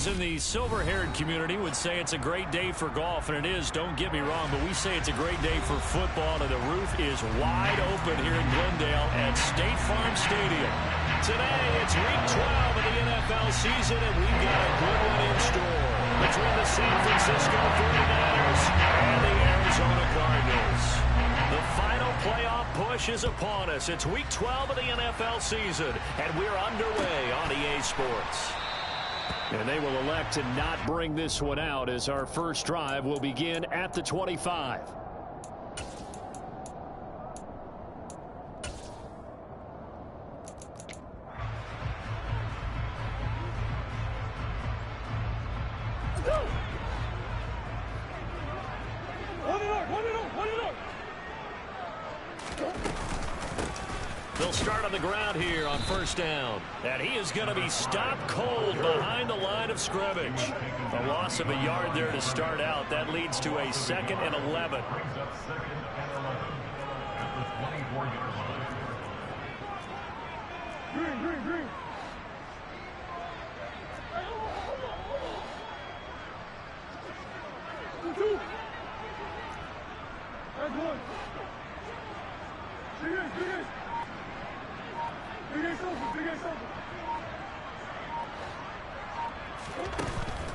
Those in the silver-haired community would say it's a great day for golf, and it is, don't get me wrong, but we say it's a great day for football, and the roof is wide open here in Glendale at State Farm Stadium. Today, it's Week 12 of the NFL season, and we've got a good one in store between the San Francisco 49ers and the Arizona Cardinals. The final playoff push is upon us. It's Week 12 of the NFL season, and we're underway on EA Sports. And they will elect to not bring this one out as our first drive will begin at the 25. They'll start on the ground here on first down. And he is going to be stopped cold behind the line of scrimmage. A loss of a yard there to start out. That leads to a 2nd and 11. Green.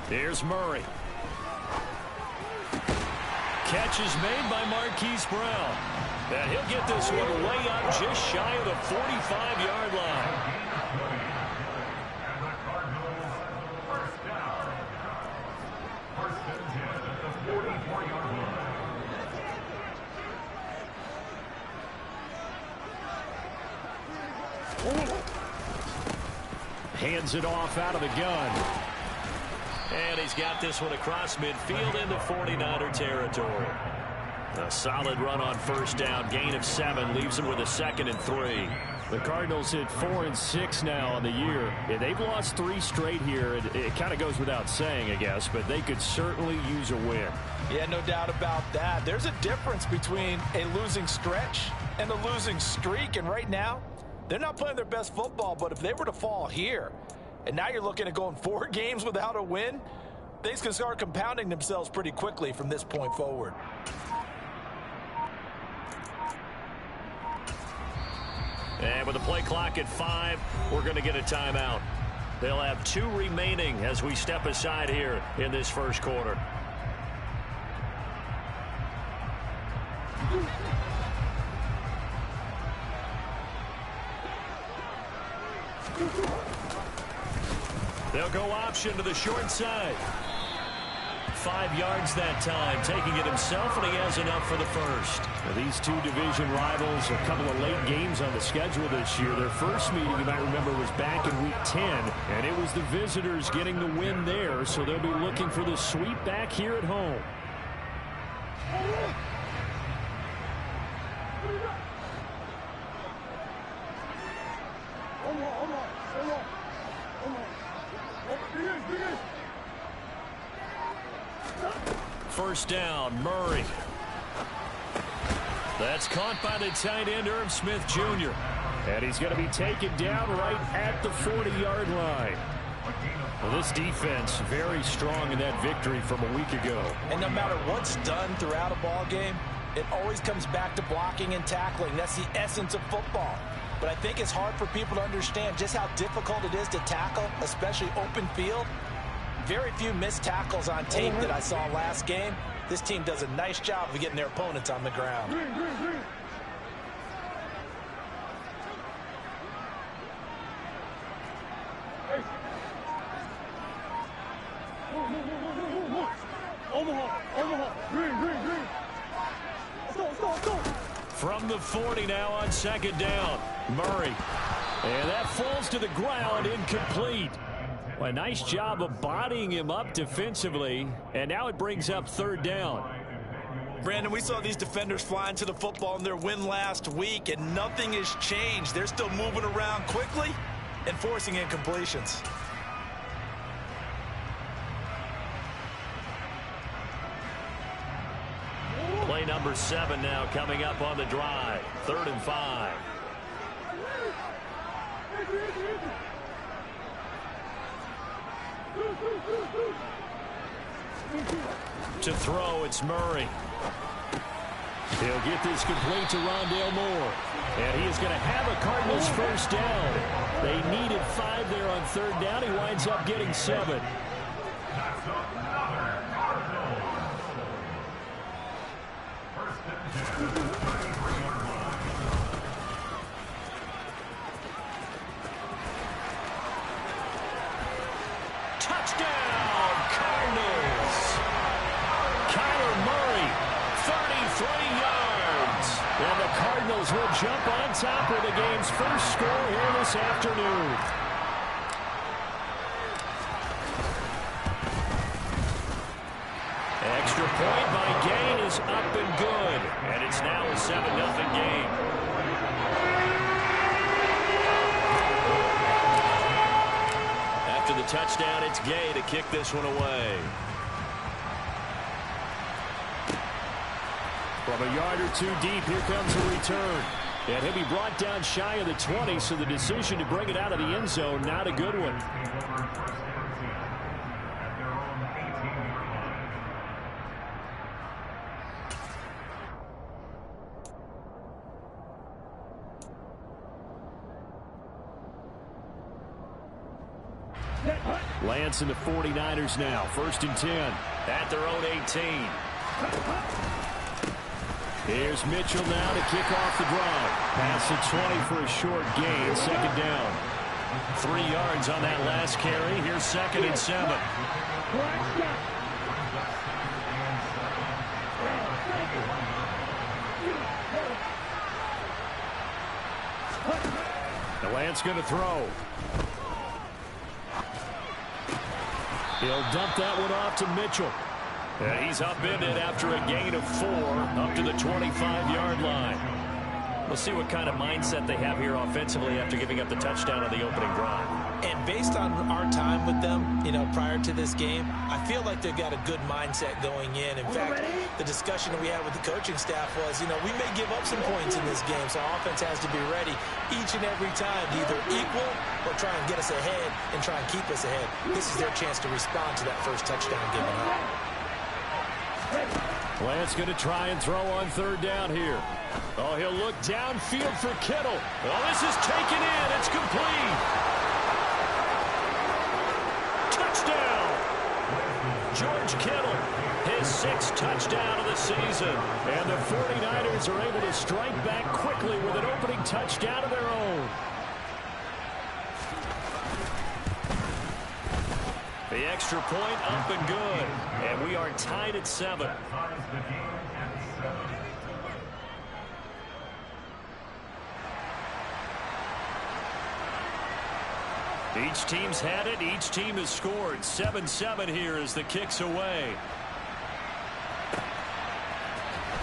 Here's Murray. Catch is made by Marquise Brown. And he'll get this one way up just shy of the 45-yard line. Hands it off out of the gun. And he's got this one across midfield into 49er territory. A solid run on first down. Gain of 7 leaves him with a 2nd and 3. The Cardinals hit 4 and 6 now on the year. Yeah, they've lost 3 straight here. It kind of goes without saying, I guess, but they could certainly use a win. Yeah, no doubt about that. There's a difference between a losing stretch and a losing streak, and right now, they're not playing their best football, but if they were to fall here, and now you're looking at going 4 games without a win, things can start compounding themselves pretty quickly from this point forward. And with the play clock at 5, we're going to get a timeout. They'll have 2 remaining as we step aside here in this first quarter. They'll go option to the short side. 5 yards that time, taking it himself, and he has enough for the first. Now, these 2 division rivals, a couple of late games on the schedule this year. Their first meeting, you might remember, was back in Week 10, and it was the visitors getting the win there, so they'll be looking for the sweep back here at home. First down, Murray. That's caught by the tight end, Irv Smith Jr. And he's going to be taken down right at the 40-yard line. Well, this defense very strong in that victory from a week ago. And no matter what's done throughout a ball game, it always comes back to blocking and tackling. That's the essence of football. But I think it's hard for people to understand just how difficult it is to tackle, especially open field. Very few missed tackles on tape that I saw last game. This team does a nice job of getting their opponents on the ground. From the 40 now on 2nd down, Murray. And that falls to the ground, incomplete. Well, a nice job of bodying him up defensively, and now it brings up 3rd down. Brandon, we saw these defenders flying to the football in their win last week, and nothing has changed. They're still moving around quickly and forcing incompletions. Play number 7 now coming up on the drive. 3rd and 5. To throw, it's Murray. He'll get this complete to Rondale Moore. And he is going to have a Cardinals first down. They needed 5 there on third down. He winds up getting 7. Touchdown, Cardinals! Kyler Murray, 33 yards. And the Cardinals will jump on top with the game's first score here this afternoon. Extra point by Gain is up and good. And it's now a 7-0 game. After the touchdown, it's Gay to kick this one away. From a yard or 2 deep, here comes a return. And he'll be brought down shy of the 20, so the decision to bring it out of the end zone, not a good one. Lance and the 49ers now. 1st and 10 at their own 18. Here's Mitchell now to kick off the drive. Pass the 20 for a short gain. 2nd down. 3 yards on that last carry. Here's 2nd and 7. Now Lance going to throw. He'll dump that one off to Mitchell. And he's upended after a gain of 4 up to the 25-yard line. We'll see what kind of mindset they have here offensively after giving up the touchdown on the opening drive. And based on our time with them, prior to this game, I feel like they've got a good mindset going in. In fact, the discussion we had with the coaching staff was, we may give up some points in this game, so our offense has to be ready each and every time to either equal or try and get us ahead and try and keep us ahead. This is their chance to respond to that first touchdown given up. Lance going to try and throw on 3rd down here. Oh, he'll look downfield for Kittle. Oh, this is taken in. It's complete. Touchdown. George Kittle, his 6th touchdown of the season. And the 49ers are able to strike back quickly with an opening touchdown of their own. The extra point up and good. And we are tied at 7. Each team's had it. Each team has scored. 7-7 here as the kick's away.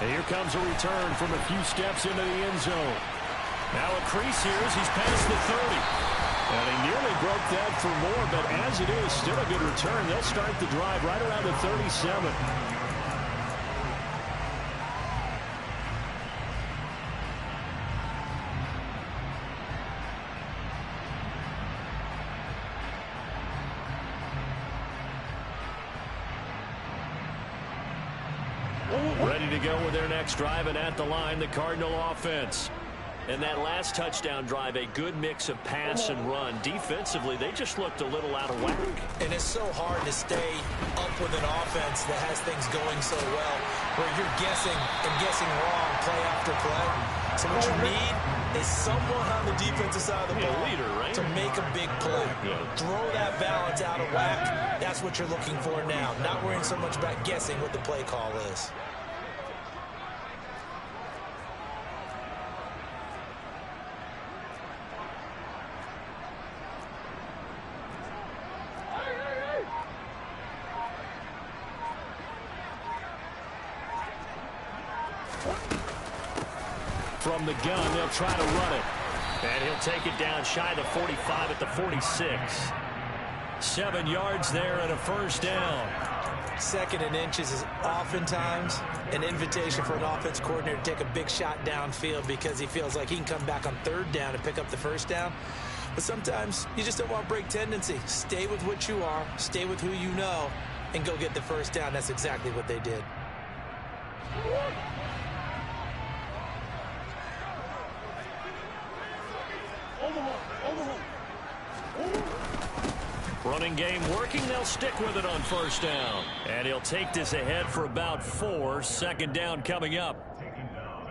And here comes a return from a few steps into the end zone. Now a crease here as he's past the 30. And he nearly broke that for more, but as it is, still a good return. They'll start the drive right around the 37. Ready to go with their next drive, and at the line, the Cardinal offense. And that last touchdown drive, a good mix of pass and run. Defensively, they just looked a little out of whack. And it's so hard to stay up with an offense that has things going so well, where you're guessing and guessing wrong play after play. So what you need is someone on the defensive side of the ball leader, right? To make a big play. Yeah. Throw that balance out of whack. That's what you're looking for now. Not worrying so much about guessing what the play call is. From the gun, they'll try to run it. And he'll take it down shy of the 45 at the 46. 7 yards there and a first down. 2nd and inches is oftentimes an invitation for an offense coordinator to take a big shot downfield because he feels like he can come back on 3rd down and pick up the first down. But sometimes you just don't want break tendency. Stay with what you are, stay with who you know, and go get the first down. That's exactly what they did. Running game working. They'll stick with it on first down. And he'll take this ahead for about 4. Second down coming up.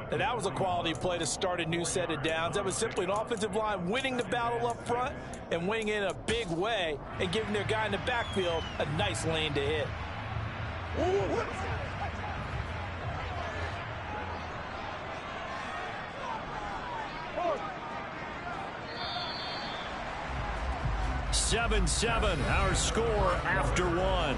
And that was a quality play to start a new set of downs. That was simply an offensive line winning the battle up front and winning it in a big way and giving their guy in the backfield a nice lane to hit. 7-7, our score after 1.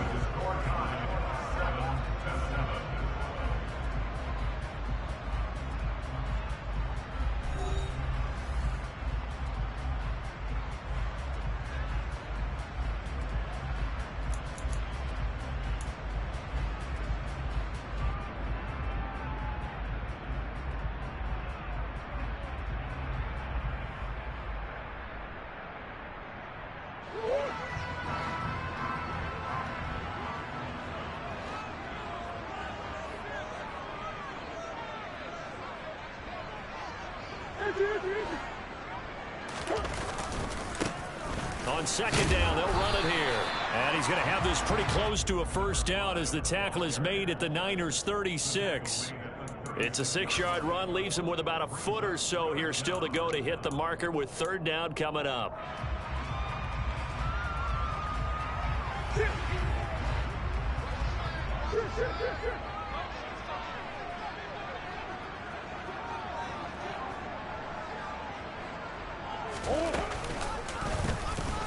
On second down, they'll run it here. And he's going to have this pretty close to a first down as the tackle is made at the Niners' 36. It's a 6-yard run, leaves him with about a foot or so here still to go to hit the marker with third down coming up.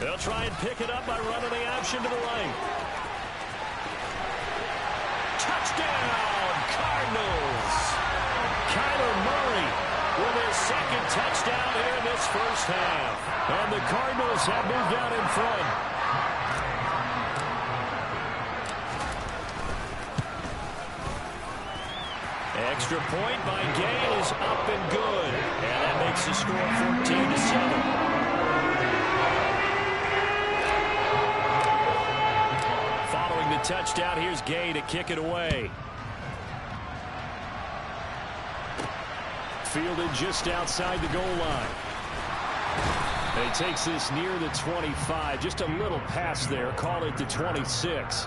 They'll try and pick it up by running the option to the right. Touchdown, Cardinals! Kyler Murray with his second touchdown here in this first half. And the Cardinals have moved out in front. Extra point by Gay is up and good. And that makes the score 14-7. Touchdown. Here's Gay to kick it away. Fielded just outside the goal line. And he takes this near the 25. Just a little pass there. Call it the 26.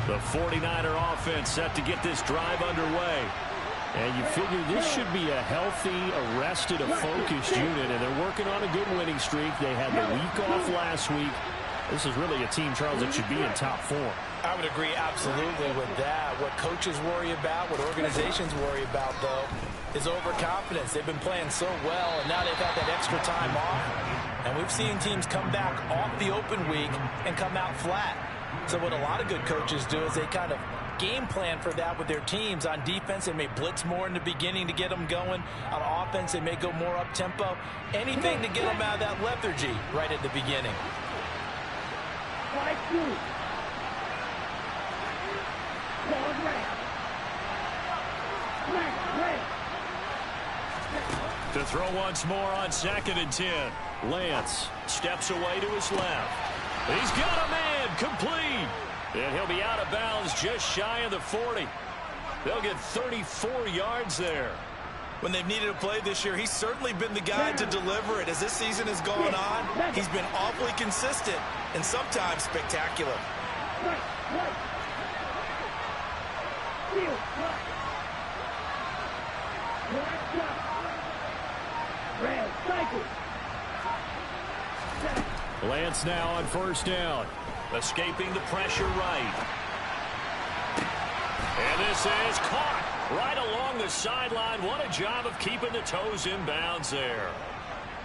The 49er offense set to get this drive underway. And you figure this should be a healthy, arrested, a focused unit, and they're working on a good winning streak. They had the week off last week. This is really a team, Charles, that should be in top form. I would agree absolutely with that. What coaches worry about, what organizations worry about, though, is overconfidence. They've been playing so well, and now they've had that extra time off. And we've seen teams come back off the open week and come out flat. So what a lot of good coaches do is they kind of game plan for that with their teams. On defense, they may blitz more in the beginning to get them going. On offense, they may go more up-tempo. Anything to get them out of that lethargy right at the beginning. To throw once more on 2nd and 10. Lance steps away to his left. He's got a man complete. And he'll be out of bounds just shy of the 40. They'll get 34 yards there. When they've needed a play this year, he's certainly been the guy to deliver it. As this season has gone on, he's been awfully consistent and sometimes spectacular. Lance now on first down. Escaping the pressure right. And this is caught right along the sideline. What a job of keeping the toes in bounds there.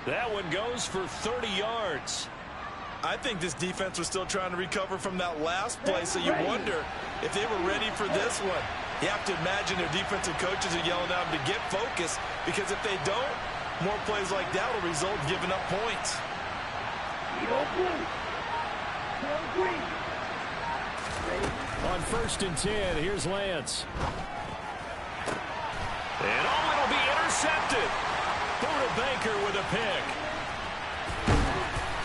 That one goes for 30 yards. I think this defense was still trying to recover from that last play, so you wonder if they were ready for this one. You have to imagine their defensive coaches are yelling at them to get focused, because if they don't, more plays like that will result in giving up points. On 1st and 10, here's Lance. And it'll be intercepted. Buda Baker with a pick.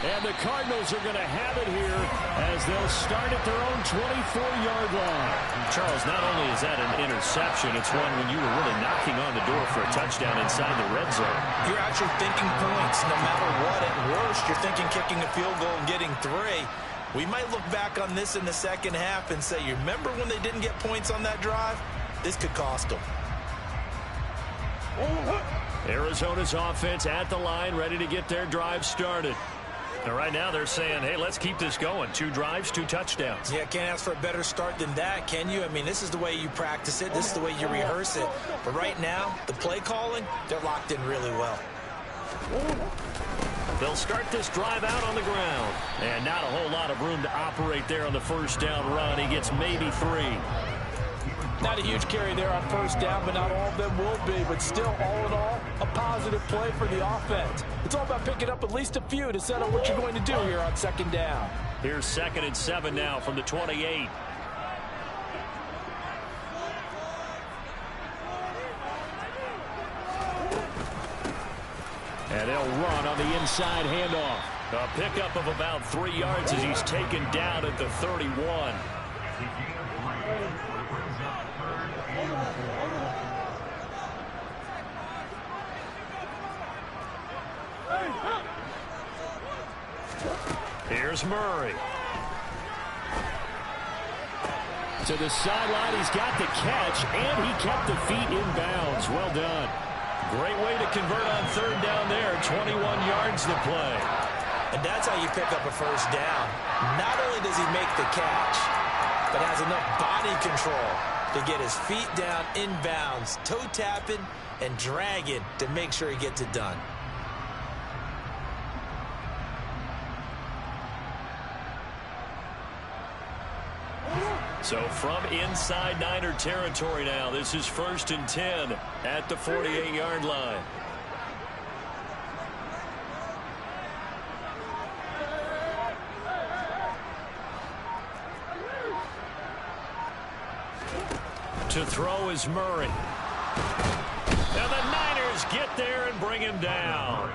And the Cardinals are going to have it here as they'll start at their own 24-yard line. Charles, not only is that an interception, it's one when you were really knocking on the door for a touchdown inside the red zone. You're actually thinking points. No matter what, at worst, you're thinking kicking a field goal and getting 3. We might look back on this in the second half and say, you remember when they didn't get points on that drive? This could cost them. Arizona's offense at the line, ready to get their drive started. And right now they're saying, hey, let's keep this going. 2 drives, 2 touchdowns. Yeah, can't ask for a better start than that, can you? I mean, this is the way you practice it. This is the way you rehearse it. But right now, the play calling, they're locked in really well. They'll start this drive out on the ground. And not a whole lot of room to operate there on the first down run. He gets maybe 3. Not a huge carry there on first down, but not all of them will be. But still, all in all, a positive play for the offense. It's all about picking up at least a few to set up what you're going to do here on second down. Here's 2nd and 7 now from the 28. And they'll run on the inside handoff. A pickup of about 3 yards as he's taken down at the 31. Here's Murray. To the sideline, he's got the catch, and he kept the feet in bounds. Well done. Great way to convert on 3rd down there. 21 yards to play. And that's how you pick up a first down. Not only does he make the catch, but has enough body control to get his feet down in bounds, toe tapping and dragging to make sure he gets it done. So from inside Niner territory now, this is 1st and 10 at the 48-yard line. To throw is Murray. And the Niners get there and bring him down.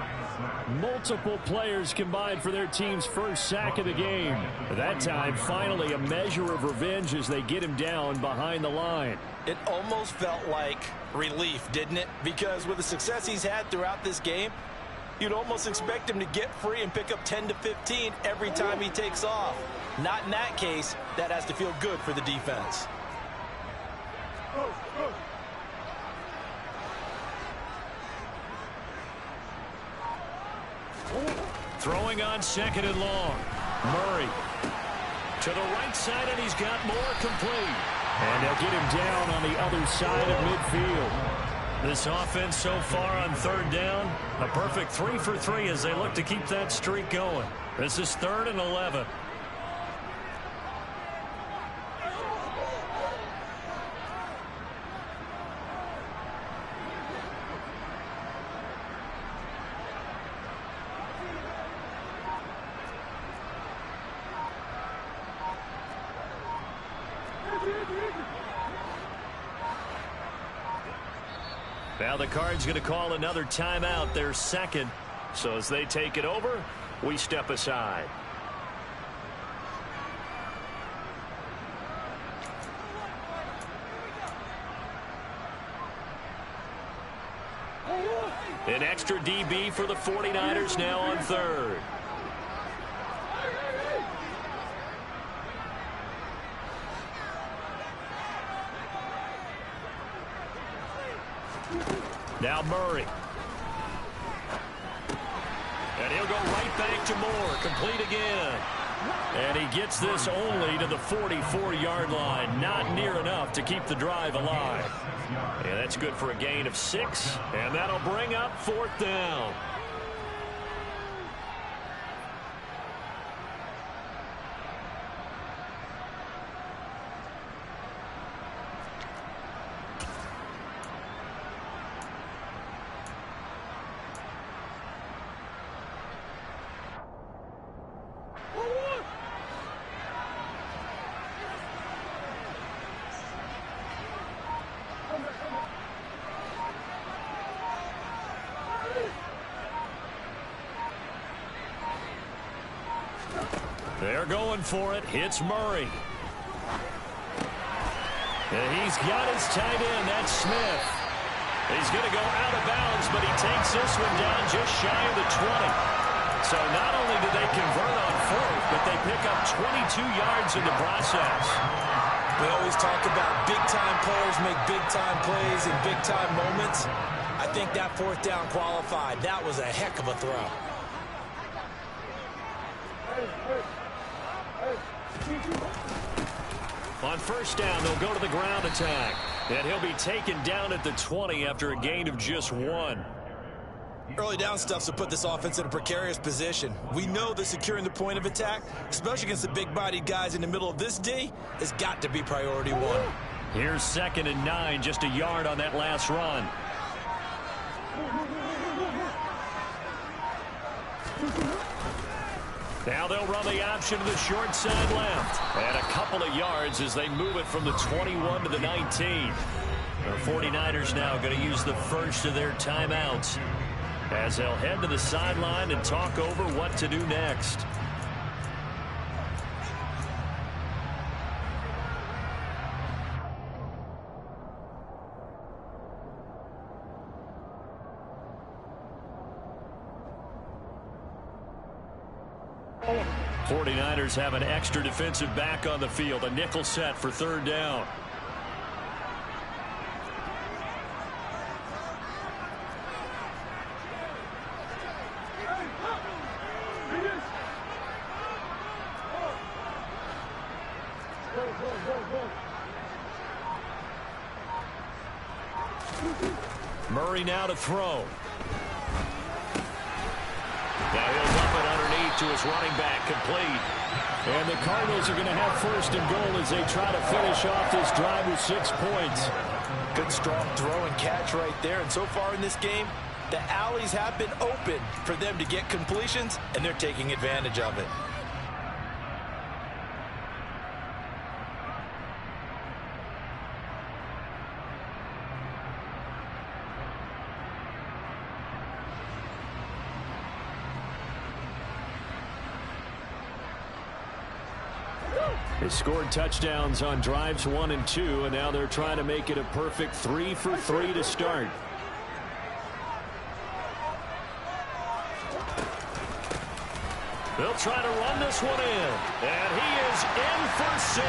Multiple players combined for their team's first sack of the game. That time, finally, a measure of revenge as they get him down behind the line. It almost felt like relief, didn't it? Because with the success he's had throughout this game, you'd almost expect him to get free and pick up 10 to 15 every time he takes off. Not in that case. That has to feel good for the defense. Throwing on 2nd and long. Murray to the right side, and he's got more complete. And they'll get him down on the other side of midfield. This offense so far on 3rd down, a perfect 3 for 3 as they look to keep that streak going. This is 3rd and 11. Now the Cards going to call another timeout, their 2nd. So as they take it over, we step aside. An extra DB for the 49ers now on 3rd. Now Murray. And he'll go right back to Moore. Complete again. And he gets this only to the 44-yard line. Not near enough to keep the drive alive. And that's good for a gain of 6. And that'll bring up 4th down. They're going for it. Hits Murray. And he's got his tight end. That's Smith. He's going to go out of bounds, but he takes this one down just shy of the 20. So not only do they convert on fourth, but they pick up 22 yards in the process. We always talk about big-time players make big-time plays in big-time moments. I think that fourth down qualified. That was a heck of a throw. On first down, they'll go to the ground attack. And he'll be taken down at the 20 after a gain of just 1. Early down stuff to put this offense in a precarious position. We know that securing the point of attack, especially against the big-bodied guys in the middle of this D, has got to be priority 1. Here's 2nd and 9, just a yard on that last run. Now they'll run the option to the short side left. And a couple of yards as they move it from the 21 to the 19. The 49ers now going to use the first of their timeouts as they'll head to the sideline and talk over what to do next. The 49ers have an extra defensive back on the field, a nickel set for 3rd down. Murray now to throw. Now he'll dump it underneath to his running back, complete. And the Cardinals are going to have 1st and goal as they try to finish off this drive with 6 points. Good strong throw and catch right there. And so far in this game, the alleys have been open for them to get completions, and they're taking advantage of it. They scored touchdowns on drives 1 and 2, and now they're trying to make it a perfect 3 for 3 to start. They'll try to run this one in, and he is in for 6.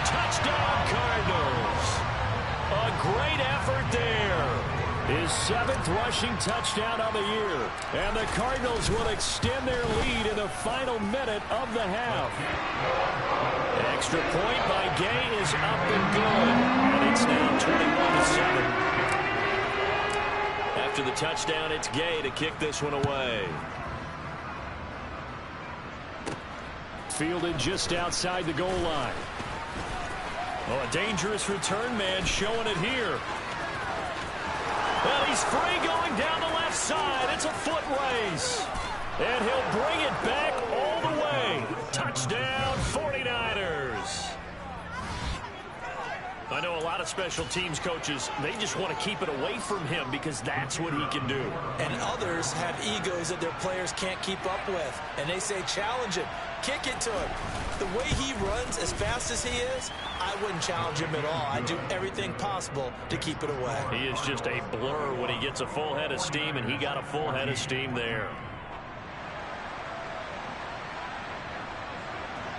Touchdown, Cardinals. A great effort there. His 7th rushing touchdown of the year. And the Cardinals will extend their lead in the final minute of the half. Extra point by Gay is up and good. And it's now 21-7. After the touchdown, it's Gay to kick this one away. Fielded just outside the goal line. Oh, a dangerous return man showing it here. Well, he's free going down the left side. It's a foot race. And he'll bring it back all the way. Touchdown, 49ers. I know a lot of special teams coaches, they just want to keep it away from him because that's what he can do. And others have egos that their players can't keep up with. And they say, challenge him. Kick it to him. The way he runs as fast as he is, I wouldn't challenge him at all. I'd do everything possible to keep it away. He is just a blur when he gets a full head of steam, and he got a full head of steam there.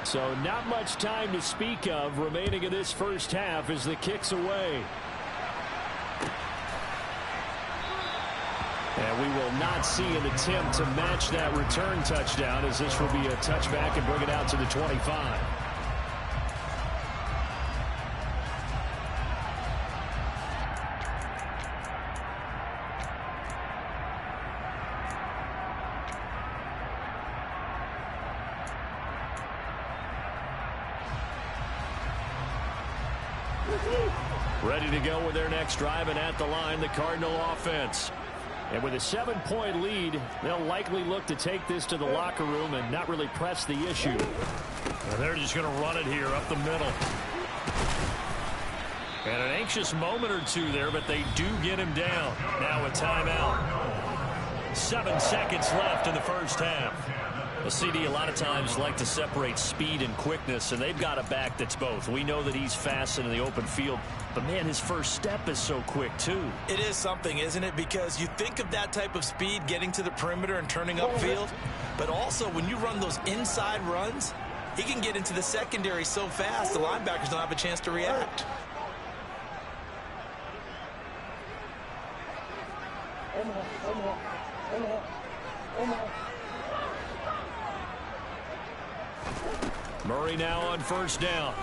So not much time to speak of remaining in this first half as the kick's away. And we will not see an attempt to match that return touchdown, as this will be a touchback and bring it out to the 25. Ready to go with their next drive, and at the line, the Cardinal offense. And with a 7-point lead, they'll likely look to take this to the locker room and not really press the issue. And they're just going to run it here up the middle. And an anxious moment or two there, but they do get him down. Now a timeout. 7 seconds left in the first half. Well, CD, a lot of times like to separate speed and quickness, and they've got a back that's both. We know that he's fast in the open field, but, man, his first step is so quick, too. It is something, isn't it? Because you think of that type of speed getting to the perimeter and turning upfield, but also when you run those inside runs, he can get into the secondary so fast the linebackers don't have a chance to react. Murray now on first down.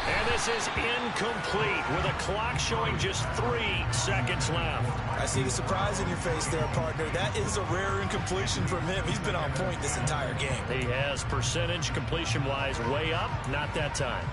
And this is incomplete with a clock showing just 3 seconds left. I see the surprise in your face there, partner. That is a rare incompletion from him. He's been on point this entire game. He has percentage completion-wise way up, not that time.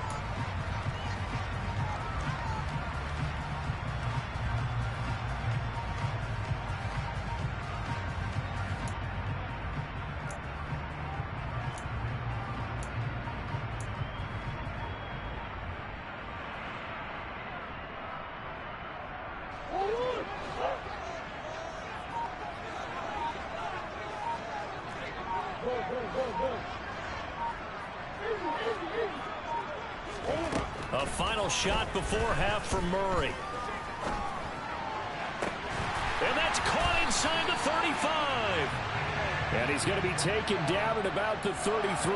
A final shot before half for Murray. And that's caught inside the 35. And he's going to be taken down at about the 33.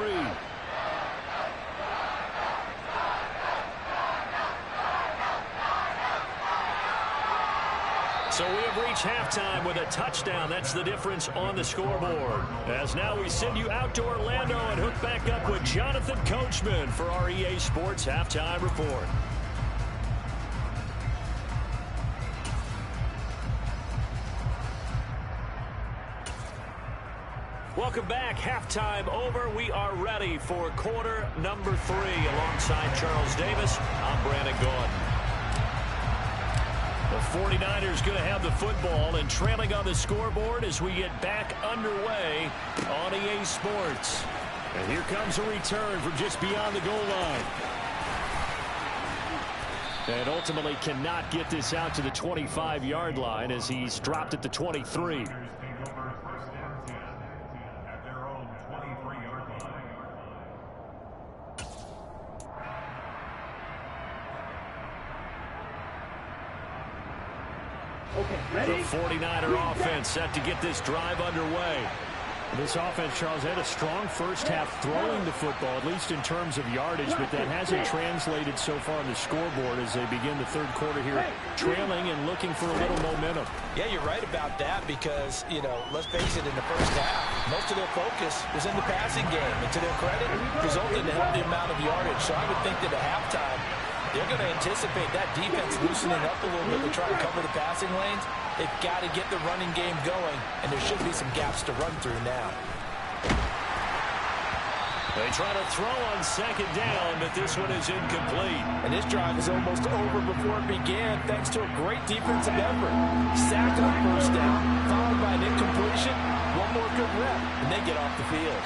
So we have reached halftime with a touchdown. That's the difference on the scoreboard. As now we send you out to Orlando and hook back up with Jonathan Coachman for our EA Sports Halftime Report. Welcome back. Halftime over. We are ready for quarter number 3. Alongside Charles Davis, I'm Brandon Gordon. The 49ers going to have the football and trailing on the scoreboard as we get back underway on EA Sports. And here comes a return from just beyond the goal line. And ultimately cannot get this out to the 25-yard line as he's dropped at the 23. The 49er offense set to get this drive underway. This offense, Charles, had a strong first half throwing the football, at least in terms of yardage, but that hasn't translated so far on the scoreboard as they begin the third quarter here, trailing and looking for a little momentum. Yeah, you're right about that because, you know, let's face it, in the first half, most of their focus was in the passing game. And to their credit, resulted in a healthy amount of yardage. So I would think that at halftime, they're going to anticipate that defense loosening up a little bit to try to cover the passing lanes. They've got to get the running game going, and there should be some gaps to run through now. They try to throw on second down, but this one is incomplete. And this drive is almost over before it began, thanks to a great defensive effort. Sack on first down, followed by an incompletion. One more good rep, and they get off the field.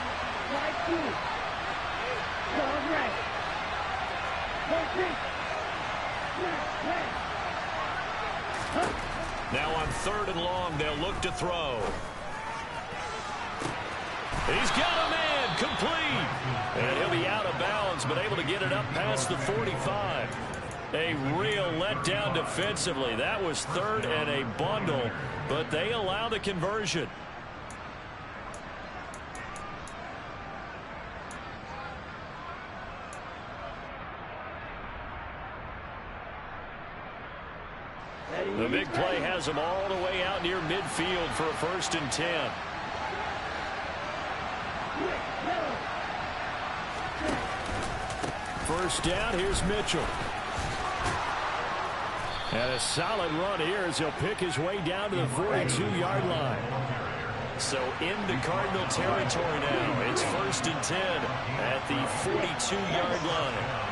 Now on third and long, they'll look to throw. He's got a man, complete. And he'll be out of bounds, but able to get it up past the 45. A real letdown defensively. That was third and a bundle, but they allow the conversion. The big play has them all the way out near midfield for a 1st and 10. First down, here's Mitchell. And a solid run here as he'll pick his way down to the 42-yard line. So into Cardinal territory now. It's 1st and 10 at the 42-yard line.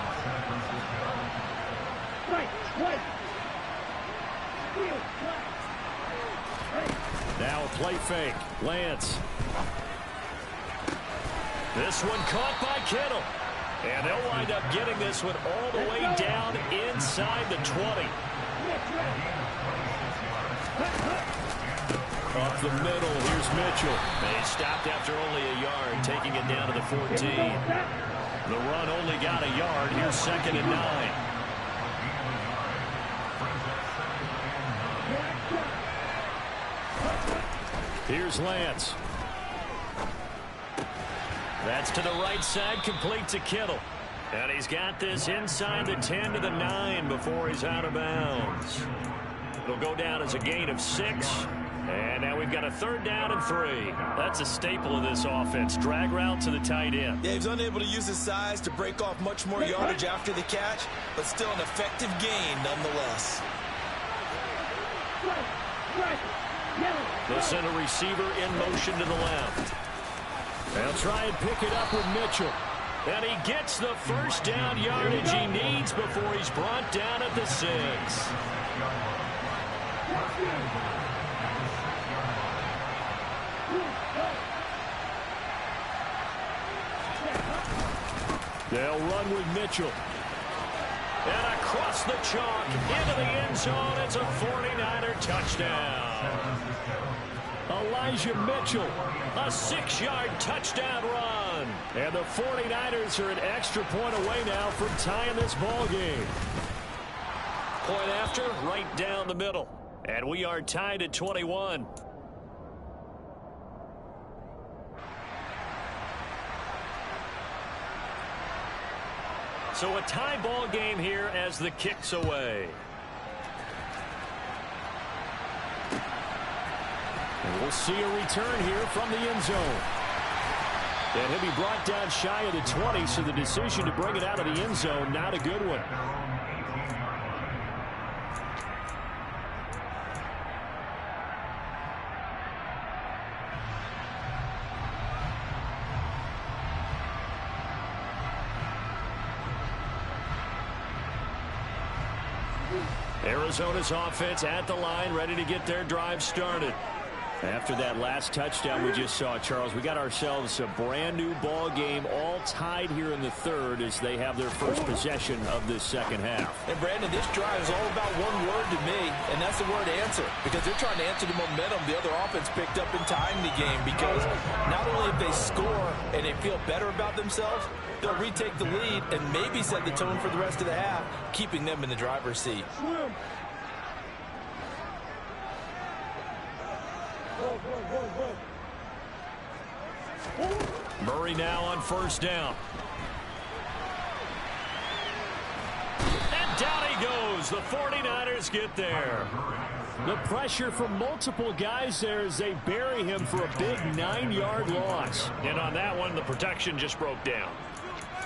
Now a play fake. Lance. This one caught by Kittle. And they'll wind up getting this one all the way down inside the 20. Up the middle, here's Mitchell. They stopped after only a yard, taking it down to the 14. The run only got a yard. Here's 2nd and 9. Here's Lance. That's to the right side, complete to Kittle. And he's got this inside the 10 to the 9 before he's out of bounds. It'll go down as a gain of 6. And now we've got a 3rd down and 3. That's a staple of this offense. Drag route to the tight end. Yeah, he's unable to use his size to break off much more yardage after the catch, but still an effective gain nonetheless. They'll send a receiver in motion to the left. They'll try and pick it up with Mitchell. And he gets the 1st down yardage he needs before he's brought down at the 6. They'll run with Mitchell. And across the chalk into the end zone. It's a 49er touchdown. Elijah Mitchell. A 6-yard touchdown run. And the 49ers are an extra point away now from tying this ball game. Point after, right down the middle. And we are tied at 21. So a tie ball game here as the kick's away. And we'll see a return here from the end zone. And he'll be brought down shy of the 20, so the decision to bring it out of the end zone, not a good one. Arizona's offense at the line, ready to get their drive started. After that last touchdown we just saw, Charles, we got ourselves a brand new ball game, all tied here in the 3rd as they have their first possession of this 2nd half. And Brandon, this drive is all about one word to me, and that's the word answer. Because they're trying to answer the momentum the other offense picked up in tying the game. Because not only if they score and they feel better about themselves, they'll retake the lead and maybe set the tone for the rest of the half, keeping them in the driver's seat. Murray now on 1st down. And down he goes. The 49ers get there. The pressure from multiple guys there as they bury him for a big 9-yard loss. And on that one, the protection just broke down.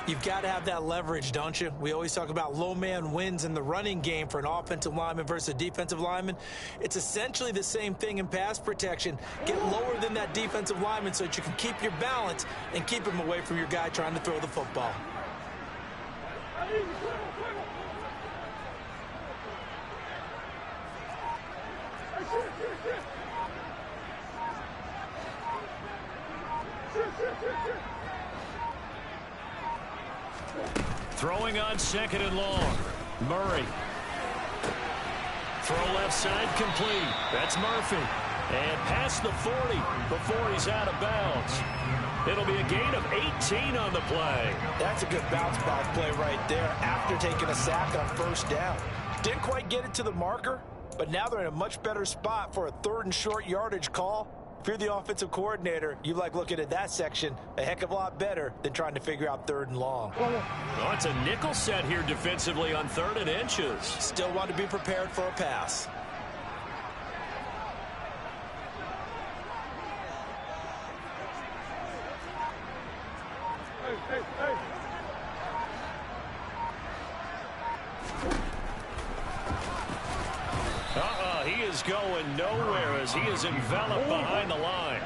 You've got to have that leverage, don't you? We always talk about low man wins in the running game for an offensive lineman versus a defensive lineman. It's essentially the same thing in pass protection. Get lower than that defensive lineman so that you can keep your balance and keep him away from your guy trying to throw the football. Throwing on 2nd and long. Murray. Throw left side complete. That's Murphy. And past the 40 before he's out of bounds. It'll be a gain of 18 on the play. That's a good bounce back play right there after taking a sack on 1st down. Didn't quite get it to the marker, but now they're in a much better spot for a 3rd and short yardage call. If you're the offensive coordinator, you like looking at that section a heck of a lot better than trying to figure out 3rd and long. Oh, it's a nickel set here defensively on 3rd and inches. Still want to be prepared for a pass. He is going nowhere as he is enveloped behind the line.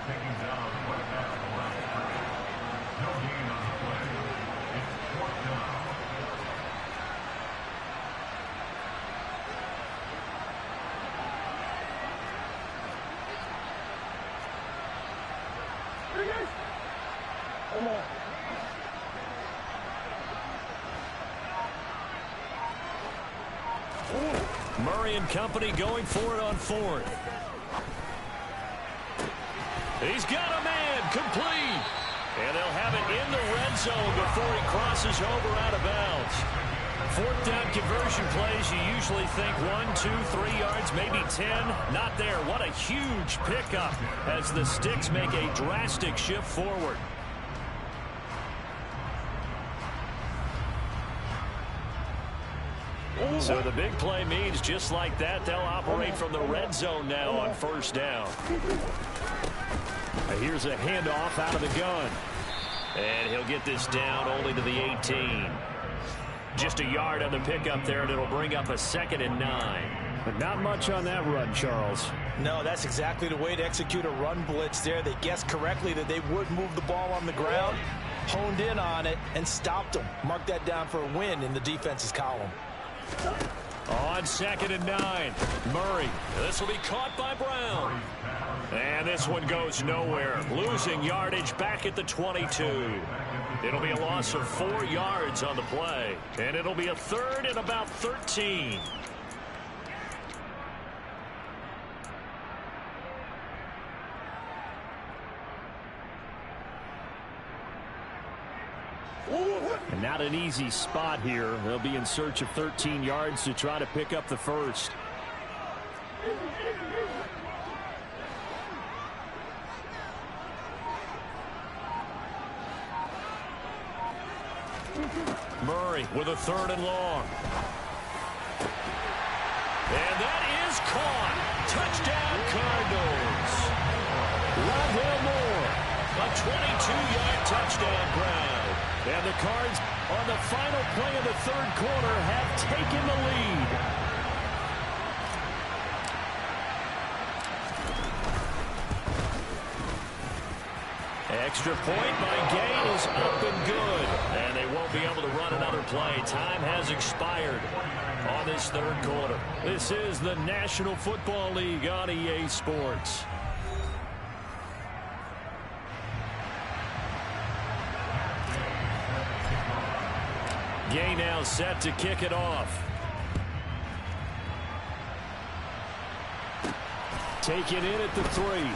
Murray and company going for it on 4th. He's got a man, complete. And they'll have it in the red zone before he crosses over out of bounds. Fourth down conversion plays, you usually think 1, 2, 3 yards, maybe 10. Not there. What a huge pickup as the Sticks make a drastic shift forward. So the big play means just like that, they'll operate from the red zone now on first down. Here's a handoff out of the gun. And he'll get this down only to the 18. Just a yard on the pickup there, and it'll bring up a 2nd and 9. But not much on that run, Charles. No, that's exactly the way to execute a run blitz there. They guessed correctly that they would move the ball on the ground, honed in on it, and stopped them. Mark that down for a win in the defense's column. On 2nd and 9, Murray. This will be caught by Brown. And this one goes nowhere. Losing yardage back at the 22. It'll be a loss of 4 yards on the play. And it'll be a 3rd and about 13. And not an easy spot here. They'll be in search of 13 yards to try to pick up the first. Murray with a 3rd and long. And that is caught. Touchdown, Cardinals. Rondale Moore, a 22-yard touchdown grab. And the Cards, on the final play of the 3rd quarter, have taken the lead. Extra point by Gay is up and good. And they won't be able to run another play. Time has expired on this 3rd quarter. This is the National Football League on EA Sports. Gay now set to kick it off. Taken in at the 3.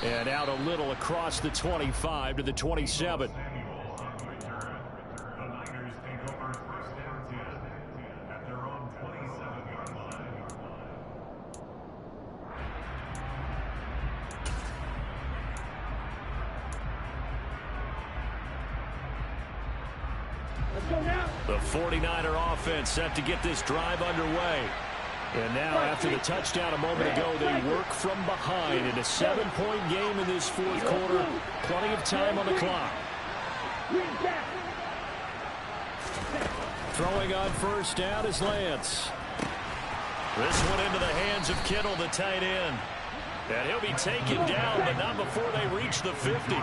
And out a little across the 25 to the 27. The 49er offense set to get this drive underway. And now, after the touchdown a moment ago, they work from behind in a 7-point game in this 4th quarter. Plenty of time on the clock. Throwing on first down is Lance. This one into the hands of Kittle, the tight end. And he'll be taken down, but not before they reach the 50.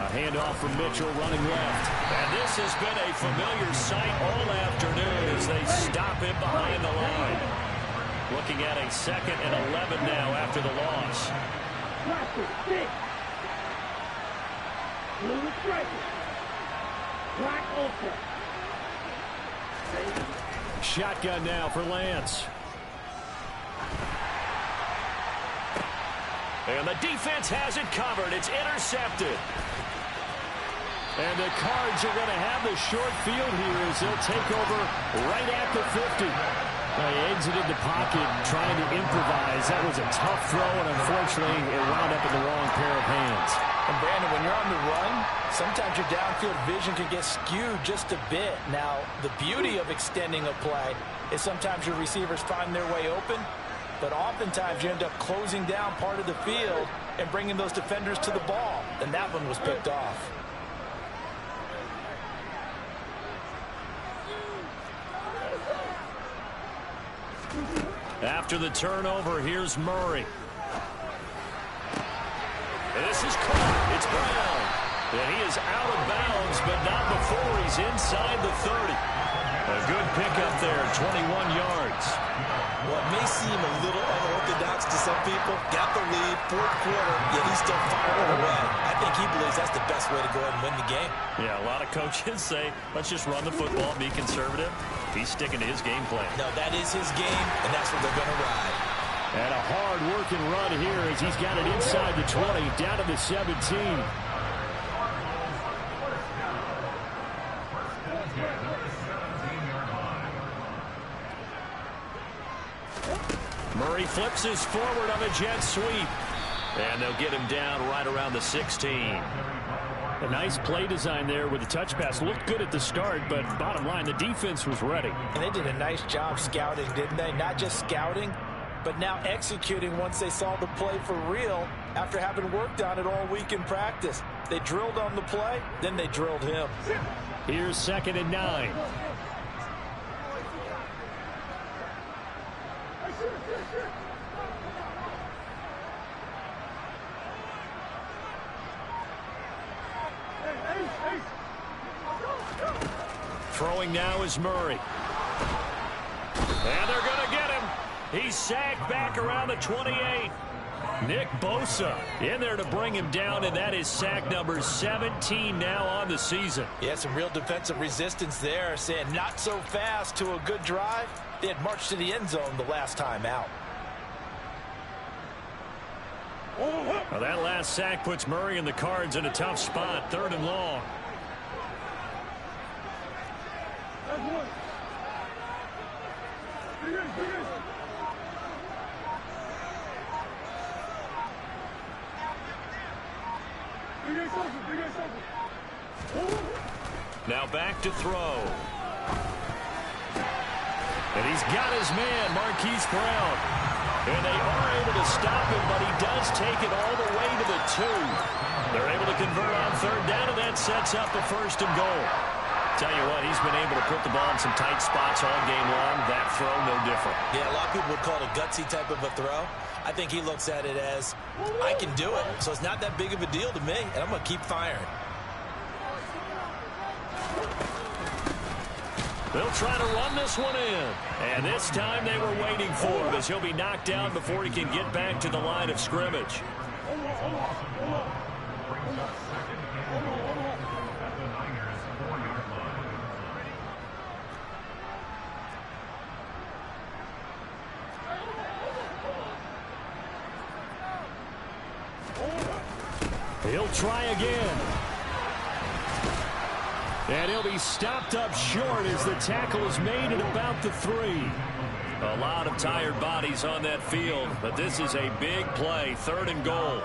A handoff from Mitchell running left. And this has been a familiar sight all afternoon as they stop him behind the line. Looking at a 2nd and 11 now after the loss. Shotgun now for Lance. And the defense has it covered. It's intercepted. And the Cards are going to have the short field here as they'll take over right at the 50. They exited the pocket trying to improvise. That was a tough throw, and unfortunately, it wound up in the wrong pair of hands. And Brandon, when you're on the run, sometimes your downfield vision can get skewed just a bit. Now, the beauty of extending a play is sometimes your receivers find their way open, but oftentimes you end up closing down part of the field and bringing those defenders to the ball. And that one was picked off. After the turnover, here's Murray. This is caught. It's Brown. And he is out of bounds, but not before he's inside the 30. A good pickup there, 21 yards. Well, it may seem a little unorthodox to some people. Got the lead, 4th quarter, yet he's still firing away. I think he believes plays, that's the best way to go ahead and win the game. Yeah, a lot of coaches say, let's just run the football, be conservative. He's sticking to his game plan. No, that is his game, and that's what they're going to ride. And a hard-working run here as he's got it inside the 20, down to the 17. Murray flips his forward on a jet sweep. And they'll get him down right around the 16. A nice play design there with the touch pass. Looked good at the start, but bottom line, the defense was ready. And they did a nice job scouting, didn't they? Not just scouting, but now executing once they saw the play for real after having worked on it all week in practice. They drilled on the play, then they drilled him. Here's 2nd and 9. Throwing now is Murray. And they're going to get him. He's sacked back around the 28. Nick Bosa in there to bring him down, and that is sack number 17 now on the season. Yeah, some real defensive resistance there, saying not so fast to a good drive. They had marched to the end zone the last time out. Well, that last sack puts Murray and the Cards in a tough spot, 3rd and long. Now back to throw. And he's got his man, Marquise Brown. And they are able to stop him, but he does take it all the way to the 2. They're able to convert on 3rd down, and that sets up a 1st and goal. Tell you what, he's been able to put the ball in some tight spots all game long. That throw, no different. Yeah, a lot of people would call it a gutsy type of a throw. I think he looks at it as, I can do it, so it's not that big of a deal to me, and I'm going to keep firing. They'll try to run this one in. And this time they were waiting for him as he'll be knocked down before he can get back to the line of scrimmage. He'll try again. And he'll be stopped up short as the tackle is made at about the 3. A lot of tired bodies on that field, but this is a big play, 3rd and goal.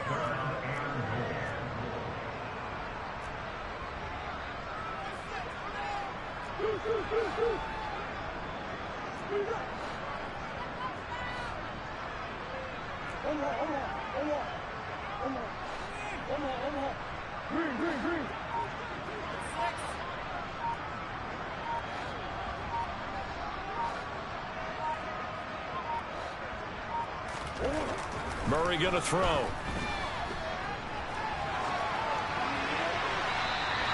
Murray going to throw.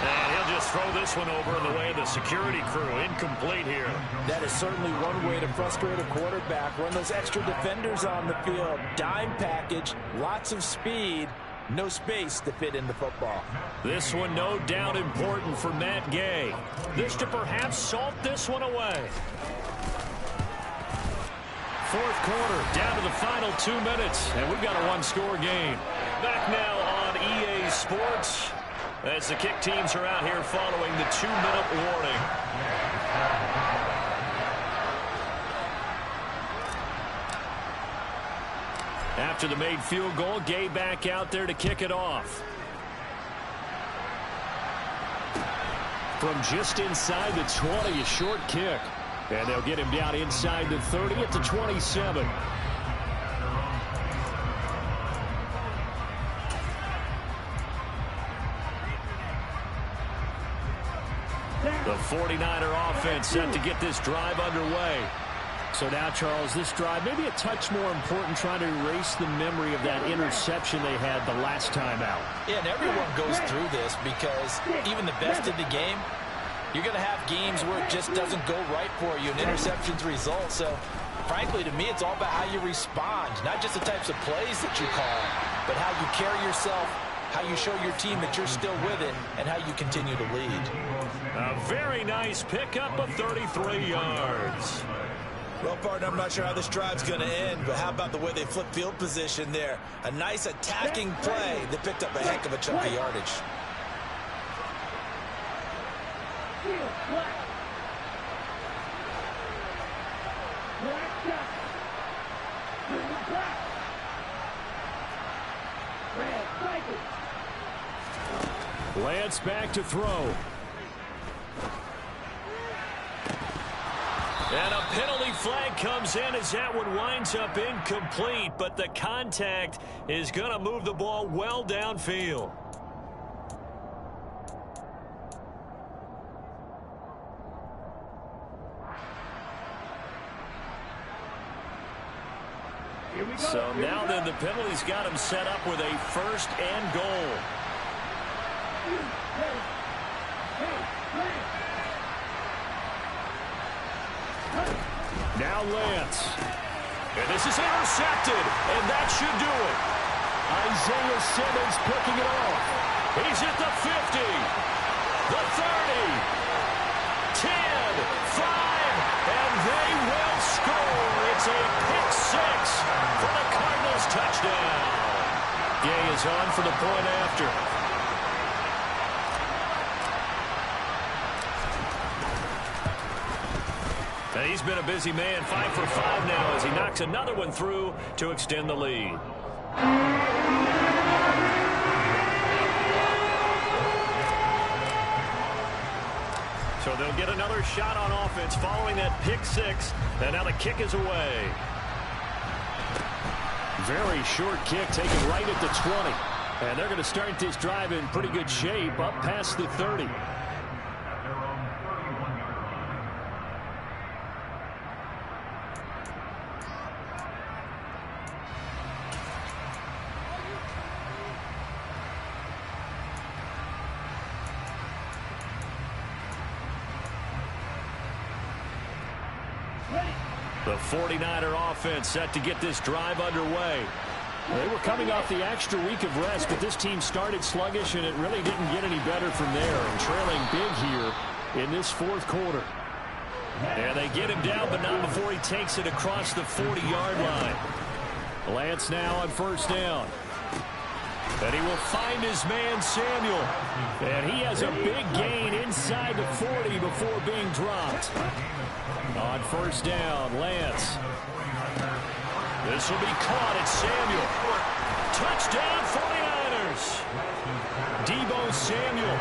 And he'll just throw this one over in the way of the security crew. Incomplete here. That is certainly one way to frustrate a quarterback. Run those extra defenders on the field. Dime package, lots of speed, no space to fit in the football. This one no doubt important for Matt Gay. This to perhaps salt this one away. 4th quarter, down to the final 2 minutes, and we've got a 1-score game. Back now on EA Sports as the kick teams are out here following the 2-minute warning. After the made field goal, Gay back out there to kick it off. From just inside the 20, a short kick. And they'll get him down inside the 30 at the 27. The 49er offense set to get this drive underway. So now, Charles, this drive maybe a touch more important, trying to erase the memory of that interception they had the last time out. Yeah, and everyone goes through this because even the best in the game, you're going to have games where it just doesn't go right for you, and interceptions result. So, frankly, to me, it's all about how you respond, not just the types of plays that you call, but how you carry yourself how you show your team that you're still with it, and how you continue to lead. A very nice pickup of 33 yards. Well, partner, I'm not sure how this drive's going to end, but how about the way they flip field position there? A nice attacking play that picked up a heck of a chunk of yardage. Lance back to throw. And a penalty flag comes in as that one winds up incomplete, but the contact is going to move the ball well downfield. So now then the penalty's got him set up with a first and goal. Now Lance. And this is intercepted, and that should do it. Isaiah Simmons picking it off. He's at the 50, the 30, 10, 5, and they will score. It's a pick six for the Cardinals touchdown. Gay is on for the point after. And he's been a busy man, 5 for 5 now as he knocks another one through to extend the lead. So they'll get another shot on offense following that pick six. And now the kick is away. Very short kick taken right at the 20. And they're going to start this drive in pretty good shape up past the 30. The 49er offense set to get this drive underway. They were coming off the extra week of rest, but this team started sluggish, and it really didn't get any better from there. And trailing big here in this fourth quarter. And they get him down, but not before he takes it across the 40-yard line. Lance now on first down. And he will find his man, Samuel. And he has a big gain inside the 40 before being dropped. On first down, Lance. This will be caught at Samuel. Touchdown, 49ers. Deebo Samuel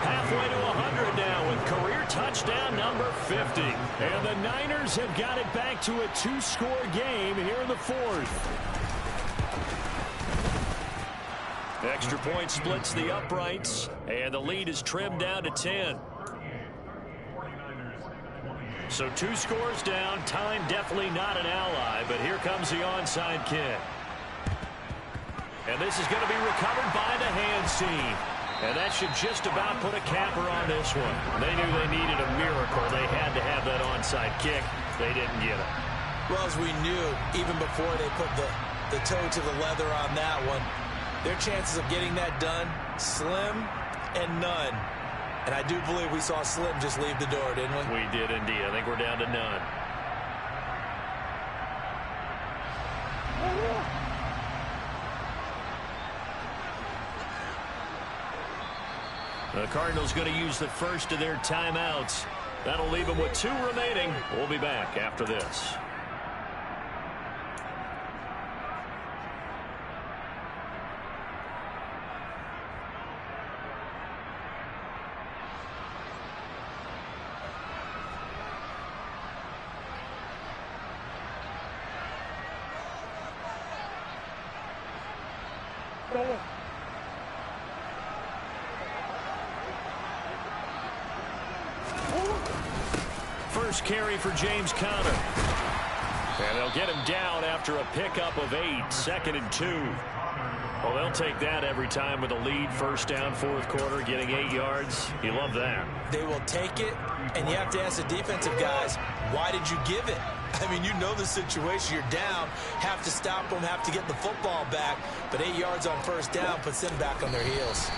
halfway to 100 now with career touchdown number 50. And the Niners have got it back to a two-score game here in the fourth. Extra point splits the uprights, and the lead is trimmed down to 10. So 2 scores down. Time definitely not an ally, but here comes the onside kick. And this is going to be recovered by the hands team. And that should just about put a capper on this one. They knew they needed a miracle. They had to have that onside kick. They didn't get it. Well, as we knew, even before they put the toe to the leather on that one, their chances of getting that done, slim and none. And I do believe we saw Slim just leave the door, didn't we? We did indeed. I think we're down to none. The Cardinals going to use the first of their timeouts. That'll leave them with 2 remaining. We'll be back after this. First carry for James Conner. And they'll get him down after a pickup of 8, 2nd and 2. Well, they'll take that every time with a lead, first down, fourth quarter, getting 8 yards. You love that. They will take it, and you have to ask the defensive guys, why did you give it? I mean, you know the situation. You're down, have to stop them, have to get the football back. But 8 yards on first down puts them back on their heels.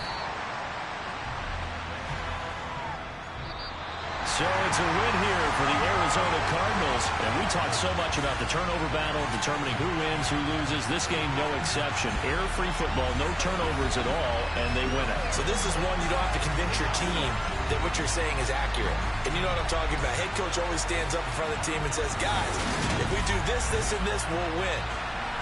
So it's a win here for the Arizona Cardinals. And we talked so much about the turnover battle, determining who wins, who loses. This game, no exception. Error-free football, no turnovers at all, and they win it. So this is one you don't have to convince your team that what you're saying is accurate. And you know what I'm talking about. Head coach always stands up in front of the team and says, guys, if we do this, this, and this, we'll win.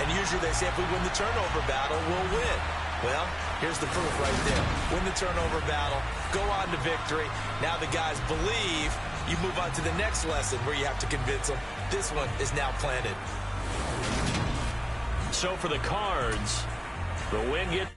And usually they say if we win the turnover battle, we'll win. Well, here's the proof right there. Win the turnover battle, go on to victory. Now the guys believe. You move on to the next lesson where you have to convince them. This one is now planted. So for the Cards, the win gets